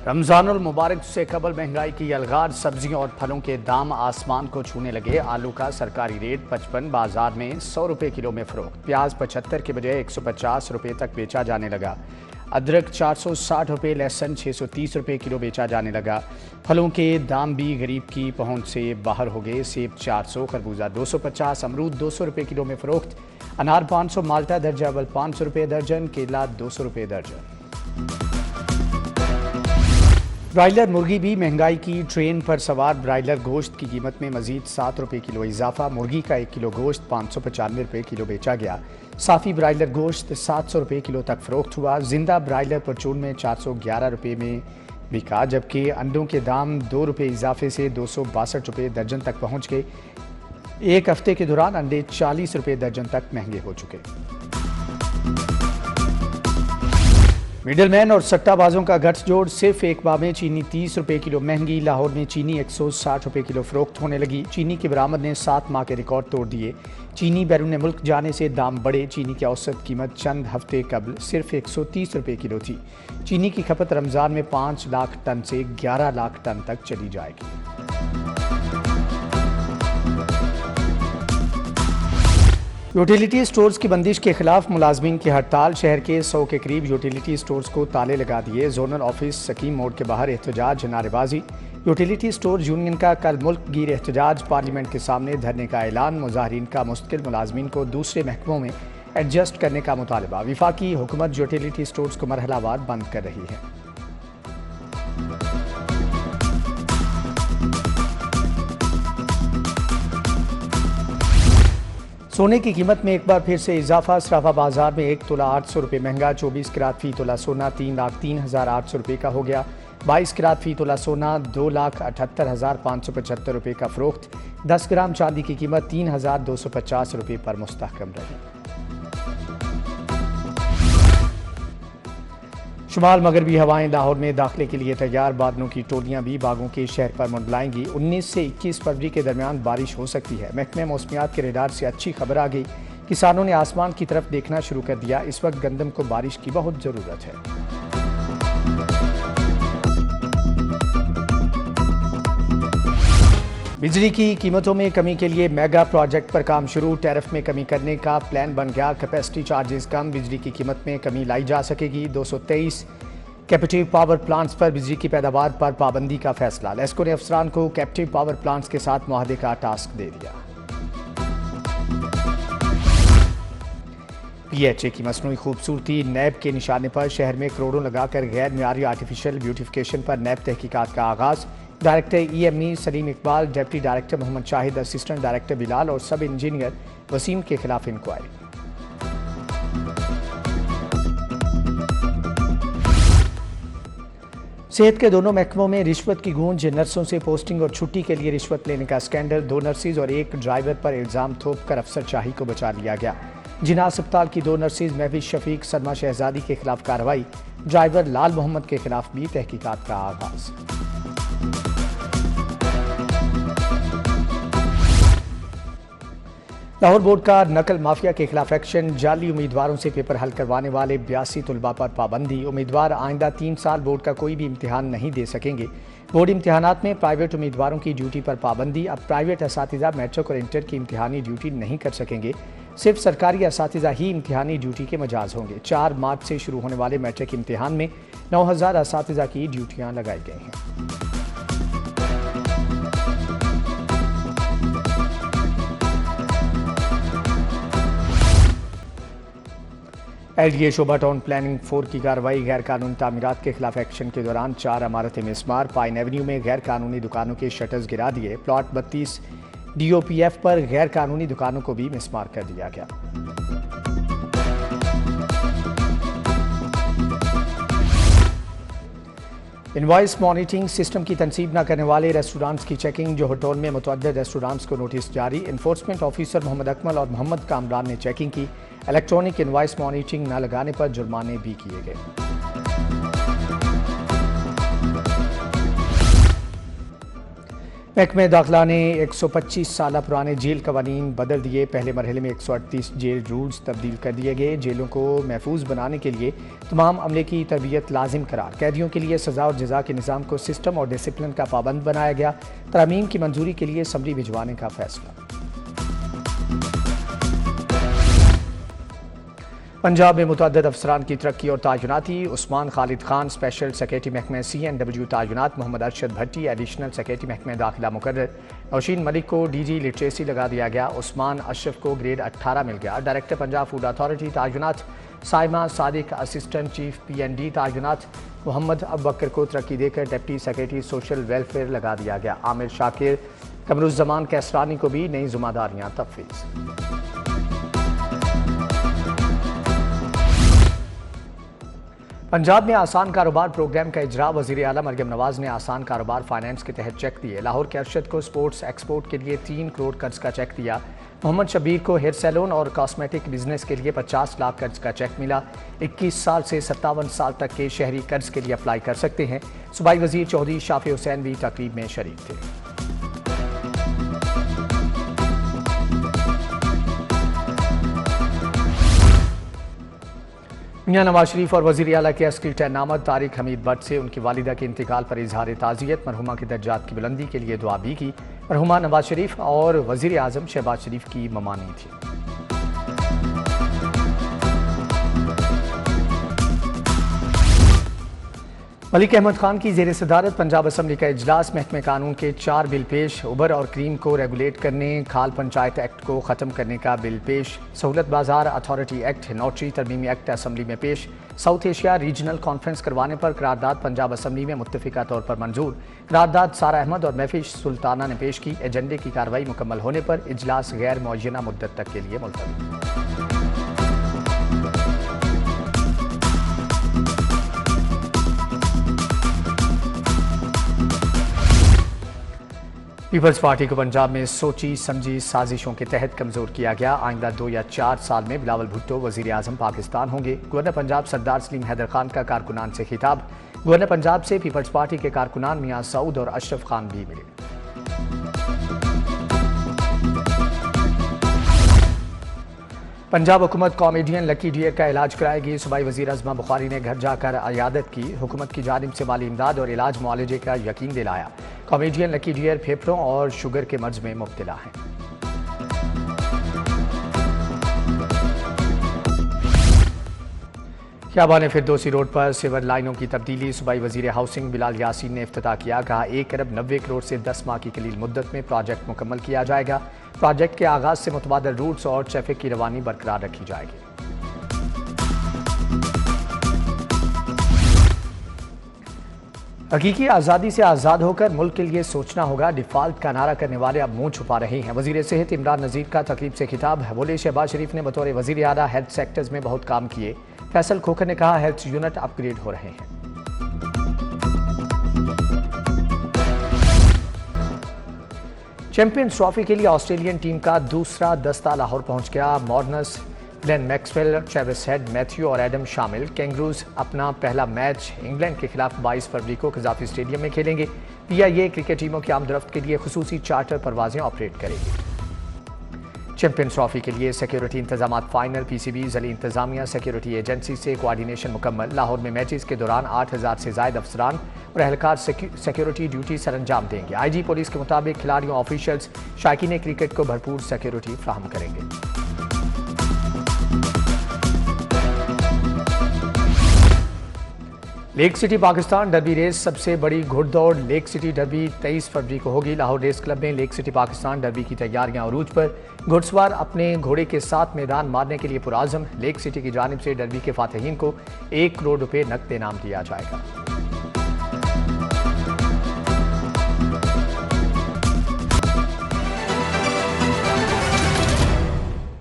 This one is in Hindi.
रमज़ानुल मुबारक से कबल महंगाई की यलगार, सब्जियों और फलों के दाम आसमान को छूने लगे। आलू का सरकारी रेट 55, बाजार में 100 रुपये किलो में फरोख्त। प्याज 75 के बजाय 150 रुपये तक बेचा जाने लगा। अदरक 460 रुपये, लहसुन 630 रुपये किलो बेचा जाने लगा। फलों के दाम भी गरीब की पहुंच से बाहर हो गए। सेब 400, खरबूजा 250, अमरूद 200 रुपये किलो में फरोख्त। अनार 500, माल्टा दर्जा अव्वल 500 रुपये दर्जन, केला 200 रुपये दर्जन। ब्रायलर मुर्गी भी महंगाई की ट्रेन पर सवार। ब्रायलर गोश्त की कीमत में मजीद 7 रुपये किलो इजाफा। मुर्गी का 1 किलो गोश्त 595 रुपये किलो बेचा गया। साफ़ी ब्रायलर गोश्त 700 रुपये किलो तक फरोख्त हुआ। जिंदा ब्रायलर परचून में 411 रुपये में बिका, जबकि अंडों के दाम 2 रुपये इजाफे से 262 रुपये दर्जन तक पहुँच गए। एक हफ्ते के दौरान अंडे 40 रुपये दर्जन तक महंगे हो चुके। मिडलमैन और सट्टाबाजों का गठजोड़। सिर्फ एक माह में चीनी 30 रुपये किलो महंगी। लाहौर में चीनी 160 रुपये किलो फरोख्त होने लगी। चीनी की बरामद ने 7 माह के रिकॉर्ड तोड़ दिए। चीनी बैरून मुल्क जाने से दाम बढ़े। चीनी की औसत कीमत चंद हफ्ते कबल सिर्फ 130 रुपये किलो थी। चीनी की खपत रमज़ान में 5 लाख टन से 11 लाख टन तक चली जाएगी। यूटिलिटी स्टोर्स की बंदिश के खिलाफ मुलाजमीन की हड़ताल। शहर के 100 के करीब यूटिलिटी स्टोर्स को ताले लगा दिए। जोनल ऑफिस, सकीम मोड़ के बाहर एहतजाज, नारेबाजी। यूटिलिटी स्टोर यूनियन का कल मुल्क गिर एहतजाज। पार्लियामेंट के सामने धरने का ऐलान। मुजाहरीन का मुस्तकिल मुलाजमीन को दूसरे महकमों में एडजस्ट करने का मुतालबा। विफाकी हुकूमत यूटिलिटी स्टोर्स को मरहलावार बंद कर रही है। सोने की कीमत में एक बार फिर से इजाफा। सराफा बाजार में 1 तोला 800 रुपये महंगा। 24 कैरेट फी तोला सोना 3,03,800 रुपये का हो गया। 22 कैरेट फी तोला सोना 2,78,575 रुपये का फरोख्त। 10 ग्राम चांदी की कीमत 3,250 रुपये पर मुस्तहकम रही। शुमाल मगरबी हवाएं लाहौर में दाखिले के लिए तैयार। बादलों की टोलियां भी बागों के शहर पर मंडलाएंगी। 19 से 21 फरवरी के दरमियान बारिश हो सकती है। महकमे मौसमियात के रेडार से अच्छी खबर आ गई। किसानों ने आसमान की तरफ देखना शुरू कर दिया। इस वक्त गंदम को बारिश की बहुत ज़रूरत है। बिजली की कीमतों में कमी के लिए मेगा प्रोजेक्ट पर काम शुरू। टैरिफ में कमी करने का प्लान बन गया। कैपेसिटी चार्जेस कम, बिजली की कीमत में कमी लाई जा सकेगी। 223 कैपेटिव पावर प्लांट्स पर बिजली की पैदावार पर पाबंदी का फैसला। लेस्को ने अफसरान को कैपेटिव पावर प्लांट्स के साथ मुआहदे का टास्क दे दिया। PHA की मसनूई खूबसूरती। नैब के निशाने पर शहर में करोड़ों लगाकर गैर मियारी आर्टिफिशियल ब्यूटिफिकेशन पर नैब तहकीकात का आगाज। Director EME Saleem Iqbal, deputy director Mohammad Shahid, assistant director Bilal और सब इंजीनियर वसीम के खिलाफ इंक्वायरी। सेहत के दोनों महकमों में रिश्वत की गूंज। नर्सों से पोस्टिंग और छुट्टी के लिए रिश्वत लेने का स्कैंडल। 2 नर्सिस और 1 ड्राइवर पर इल्जाम थोप कर अफसर शाही को बचा लिया गया। जिना अस्पताल की 2 नर्सिस महफिज शफीक, सलमा शहजादी के खिलाफ कार्रवाई। ड्राइवर लाल मोहम्मद के खिलाफ भी तहकीकात का आगाज। लाहौर बोर्ड का नकल माफिया के खिलाफ एक्शन। जाली उम्मीदवारों से पेपर हल करवाने वाले 82 तलबा पर पाबंदी। उम्मीदवार आइंदा 3 साल बोर्ड का कोई भी इम्तिहान नहीं दे सकेंगे। बोर्ड इम्तिहानात में प्राइवेट उम्मीदवारों की ड्यूटी पर पाबंदी। अब प्राइवेट असातिज़ा मैट्रिक और इंटर की इम्तिहानी ड्यूटी नहीं कर सकेंगे। सिर्फ सरकारी असातिज़ा ही इम्तिहानी ड्यूटी के मजाज होंगे। 4 मार्च से शुरू होने वाले मैट्रिक इम्तिहान में 9,000 असातिज़ा की ड्यूटियाँ लगाई गई हैं। LDA शोबा टाउन प्लानिंग 4 की कार्रवाई। गैर कानूनी तामीरात के खिलाफ एक्शन के दौरान 4 इमारतें मिसमार। पाइन एवेन्यू में गैर कानूनी दुकानों के शटर्स गिरा दिए। प्लॉट 32 DOPF पर गैर कानूनी दुकानों को भी मिसमार कर दिया गया। इनवॉइस मॉनिटरिंग सिस्टम की तनसीब न करने वाले रेस्टोरेंट्स की चेकिंग। जोहर टाउन में मुतअद्दिद रेस्टोरेंट्स को नोटिस जारी। इन्फोर्समेंट ऑफिसर मोहम्मद अकमल और मोहम्मद कामरान ने चेकिंग की। इलेक्ट्रॉनिक इनवॉइस मॉनिटरिंग न लगाने पर जुर्माने भी किए गए। महकमे दाखिला ने 125 साल पुराने जेल कवानीन बदल दिए। पहले मरहले में 138 जेल रूल्स तब्दील कर दिए गए। जेलों को महफूज बनाने के लिए तमाम अमले की तरबियत लाजिम करार। कैदियों के लिए सजा और जजा के निज़ाम को सिस्टम और डिसिप्लिन का पाबंद बनाया गया। तरमीम की मंजूरी के लिए असम्बली भिजवाने का फैसला। पंजाब में मुतअद्दिद अफसरान की तरक्की और तायुनाती। उस्मान खालिद खान स्पेशल सेक्रेटरी महकमे CNW तायुनात। मोहम्मद अरशद भट्टी एडिशनल सेक्रेटरी महकमे दाखिला मुकर्रर। नौशीन मलिक को DG लिटरेसी लगा दिया गया। उस्मान अशरफ को ग्रेड 18 मिल गया। डायरेक्टर पंजाब फूड अथॉरिटी तायुनात। Saima Sadiq assistant chief PND तायुनात। मोहम्मद अबुबकर को तरक्की देकर डिप्टी सेक्रेटरी सोशल वेलफेयर लगा दिया गया। आमिर शाकिर कमरुज़्ज़मान कैसरानी को भी नई जिम्मेदारियां तफवीज़। पंजाब में आसान कारोबार प्रोग्राम का इजरा। वज़ीर आला मरियम नवाज ने आसान कारोबार फाइनेंस के तहत चेक दिए। लाहौर के अरशद को स्पोर्ट्स एक्सपोर्ट के लिए 3 करोड़ कर्ज का चेक दिया। मोहम्मद शबीर को हेयर सैलून और कॉस्मेटिक बिजनेस के लिए 50 लाख कर्ज का चेक मिला। 21 साल से 57 साल तक के शहरी कर्ज के लिए अप्लाई कर सकते हैं। सूबाई वजीर चौधरी शाफी हुसैन भी तकरीब में शरीक थे। मियां नवाज शरीफ और वज़ीर आला के अस्करी तैनामत तारिक हमीद भट्ट से उनकी वालिदा के इंतकाल पर इजहार ताज़ियत। मरहुमा के दर्जात की बुलंदी के लिए दुआ भी की। मरहुमा नवाज शरीफ और वज़ीर आज़म शहबाज शरीफ की ममानी थी। मलिक अहमद खान की ज़ेर सदारत पंजाब असम्बली का इजलास। महकमे कानून के 4 बिल पेश। उबर और क्रीम को रेगुलेट करने, खाल पंचायत एक्ट को ख़त्म करने का बिल पेश। सहूलत बाजार अथॉरिटी एक्ट, नोटरी तरमीमी एक्ट असम्बली में पेश। साउथ एशिया रीजनल कॉन्फ्रेंस करवाने पर करारदाद पंजाब असम्बली में मुत्तफ़िका तौर पर मंजूर। करारदाद सारा अहमद और महफिश सुल्ताना ने पेश की। एजेंडे की कार्रवाई मुकम्मल होने पर इजलास गैर मुअय्यना मुद्दत तक के लिए मुलतवी। पीपल्स पार्टी को पंजाब में सोची समझी साजिशों के तहत कमजोर किया गया। आइंदा 2 या 4 साल में बिलावल भुट्टो वजीर आजम पाकिस्तान होंगे। गवर्नर पंजाब सरदार सलीम हैदर खान का कारकुनान से खिताब। गवर्नर पंजाब से पीपल्स पार्टी के कारकुनान मियां सऊद और अशरफ खान भी मिले। पंजाब हुकूमत कॉमेडियन लकी डियर का इलाज कराएगी। सूबाई वजीर अज़मा बुखारी ने घर जाकर अयादत की। हुकूमत की जानिब से माली इमदाद और इलाज मुआलजे का यकीन दिलाया। कॉमेडियन लकी डियर फेफड़ों और शुगर के मर्ज में मुब्तला हैं। ख़ियाबान फिरदौसी रोड पर सिवर लाइनों की तब्दीली। सूबाई वजीर हाउसिंग बिलाल यासीन ने इफ्तिताह किया। कहा 1 अरब 90 करोड़ से 10 माह की कलील मुद्दत में प्रोजेक्ट मुकम्मल किया जाएगा। प्रोजेक्ट के आगाज से मुतबादल रूट्स और ट्रैफिक की रवानी बरकरार रखी जाएगी। हकीकी आज़ादी से आज़ाद होकर मुल्क के लिए सोचना होगा। डिफाल्ट का नारा करने वाले अब मुंह छुपा रहे हैं। वजीर सेहत इमरान नज़ीर का तकरीब से खिताब। बोले शहबाज शरीफ ने बतौर वजीर आला हेल्थ सेक्टर्स में बहुत काम किए। फैसल खोखर ने कहा हेल्थ यूनिट अपग्रेड हो रहे हैं। चैंपियंस ट्रॉफी के लिए ऑस्ट्रेलियन टीम का दूसरा दस्ता लाहौर पहुंच गया। Marnus, Glenn Maxwell, Travis Head, Matthew और एडम शामिल। कैंगरूज अपना पहला मैच इंग्लैंड के खिलाफ 22 फरवरी को कज़ाफी स्टेडियम में खेलेंगे। PIA क्रिकेट टीमों की आमदरफ्त के लिए खुसूसी चार्टर परवाजें ऑपरेट करेगी। चैंपियंस ट्रॉफी के लिए सिक्योरिटी इंतजाम फाइनल। PCB ज़िली इंतजामिया सिक्योरिटी एजेंसी से कोऑर्डिनेशन मुकम्मल। लाहौर में मैचेस के दौरान 8000 से ज़ायद अफसरान और एहलकार सिक्योरिटी ड्यूटी सर अंजाम देंगे। IG पुलिस के मुताबिक खिलाड़ियों, ऑफिशियल्स, शायकीन क्रिकेट को भरपूर सिक्योरिटी फ्राहम करेंगे। Lake city Pakistan derby race. सबसे बड़ी घुड़दौड़ लेक सिटी डर्बी 23 फरवरी को होगी। लाहौर रेस क्लब में लेक सिटी पाकिस्तान डर्बी की तैयारियां अरूज पर। घुड़सवार अपने घोड़े के साथ मैदान मारने के लिए पुराज़म। लेक सिटी की जानिब से डर्बी के फातहीन को 1 करोड़ रुपए नकद इनाम दिया जाएगा।